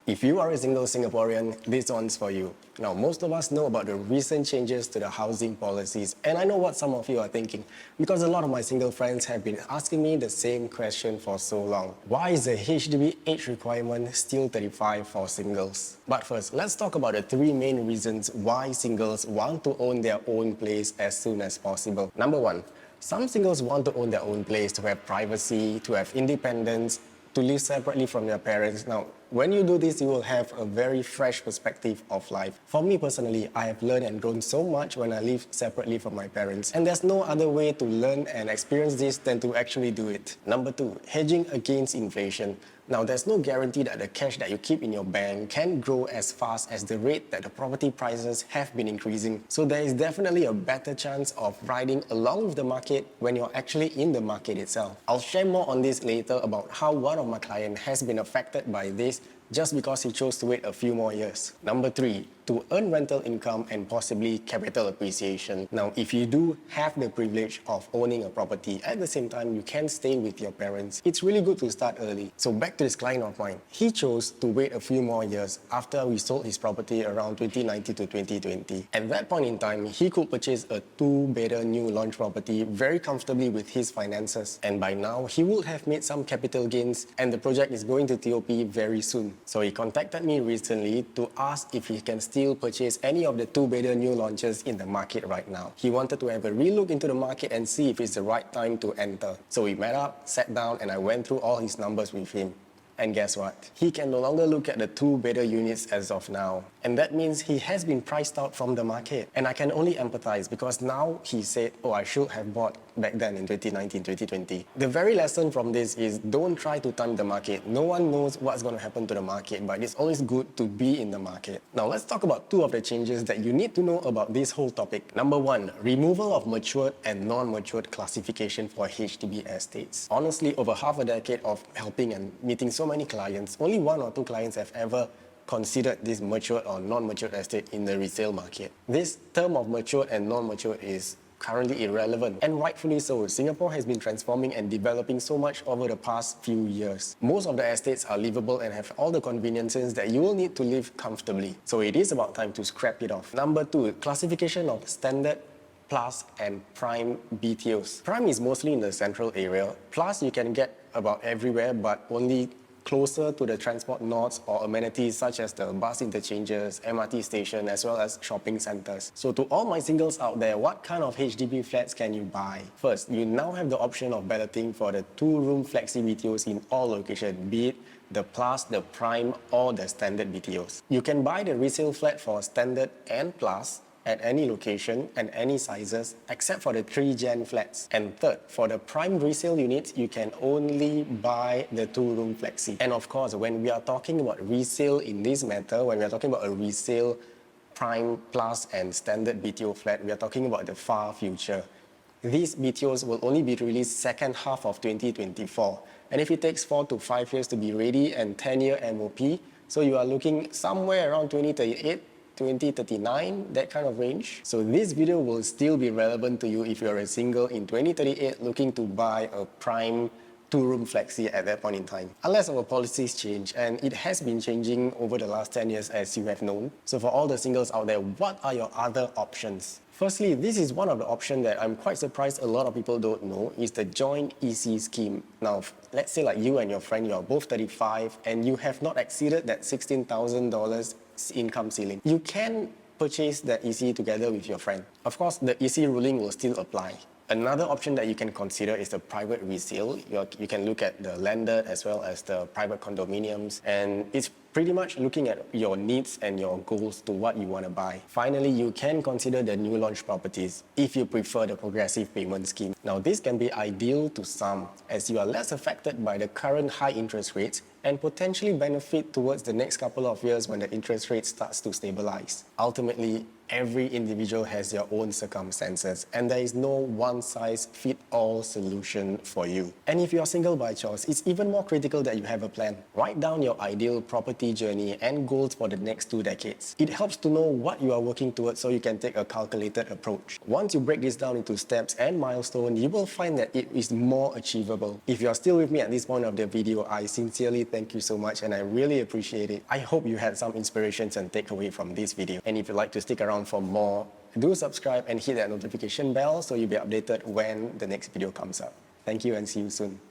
If you are a single Singaporean, this one's for you. Now, most of us know about the recent changes to the housing policies, and I know what some of you are thinking, because a lot of my single friends have been asking me the same question for so long. Why is the HDB age requirement still 35 for singles? But first, let's talk about the three main reasons why singles want to own their own place as soon as possible. Number one, some singles want to own their own place to have privacy, to have independence, to live separately from their parents. Now, when you do this, you will have a very fresh perspective of life. For me personally, I have learned and grown so much when I live separately from my parents. And there's no other way to learn and experience this than to actually do it. Number two, hedging against inflation. Now, there's no guarantee that the cash that you keep in your bank can grow as fast as the rate that the property prices have been increasing. So there is definitely a better chance of riding along with the market when you're actually in the market itself. I'll share more on this later about how one of my clients has been affected by this just because he chose to wait a few more years. Number three, to earn rental income and possibly capital appreciation. Now, if you do have the privilege of owning a property, at the same time, you can stay with your parents. It's really good to start early. So back to this client of mine. He chose to wait a few more years after we sold his property around 2019 to 2020. At that point in time, he could purchase a two-bedder new launch property very comfortably with his finances. And by now, he would have made some capital gains and the project is going to TOP very soon. So he contacted me recently to ask if he can still purchase any of the two-bedder new launches in the market right now. He wanted to have a relook into the market and see if it's the right time to enter. So we met up, sat down, and I went through all his numbers with him. And guess what? He can no longer look at the two-bedder units as of now. And that means he has been priced out from the market. And I can only empathize because now he said, oh, I should have bought back then in 2019, 2020. The very lesson from this is don't try to time the market. No one knows what's going to happen to the market, but it's always good to be in the market. Now let's talk about two of the changes that you need to know about this whole topic. Number one, removal of matured and non-matured classification for HDB estates. Honestly, over half a decade of helping and meeting so many clients, only one or two clients have ever considered this matured or non-matured estate in the resale market. This term of matured and non-matured is currently irrelevant, and rightfully so. Singapore has been transforming and developing so much over the past few years. Most of the estates are livable and have all the conveniences that you will need to live comfortably. So it is about time to scrap it off. Number two, classification of standard, plus and prime BTOs. Prime is mostly in the central area. Plus you can get about everywhere, but only closer to the transport nodes or amenities such as the bus interchanges, MRT station, as well as shopping centers. So to all my singles out there, what kind of HDB flats can you buy? First, you now have the option of balloting for the two-room flexi BTOs in all locations, be it the plus, the prime, or the standard BTOs. You can buy the resale flat for standard and plus at any location and any sizes except for the 3-gen flats. And third, for the prime resale units, you can only buy the two-room flexi. And of course, when we are talking about resale in this matter, when we are talking about a resale prime plus and standard BTO flat, we are talking about the far future. These BTOs will only be released second half of 2024. And if it takes 4 to 5 years to be ready and 10-year MOP, so you are looking somewhere around 2038, 2039, that kind of range. So this video will still be relevant to you if you're a single in 2038 looking to buy a prime two-room flexi at that point in time. Unless our policies change, and it has been changing over the last 10 years as you have known. So for all the singles out there, what are your other options? Firstly, this is one of the options that I'm quite surprised a lot of people don't know, is the joint EC scheme. Now, let's say like you and your friend, you're both 35 and you have not exceeded that $16,000 income ceiling. You can purchase that EC together with your friend. Of course, the EC ruling will still apply. Another option that you can consider is the private resale. You can look at the landed as well as the private condominiums, and it's pretty much looking at your needs and your goals to what you want to buy. Finally, you can consider the new launch properties if you prefer the progressive payment scheme. Now, this can be ideal to some as you are less affected by the current high interest rates and potentially benefit towards the next couple of years when the interest rate starts to stabilize. Ultimately, every individual has their own circumstances and there is no one-size-fits-all solution for you. And if you are single by choice, it's even more critical that you have a plan. Write down your ideal property journey and goals for the next 2 decades. It helps to know what you are working towards so you can take a calculated approach. Once you break this down into steps and milestones, you will find that it is more achievable. If you are still with me at this point of the video, I sincerely thank you so much and I really appreciate it. I hope you had some inspirations and takeaway from this video. And if you'd like to stick around for more, do subscribe and hit that notification bell so you'll be updated when the next video comes up. Thank you and see you soon.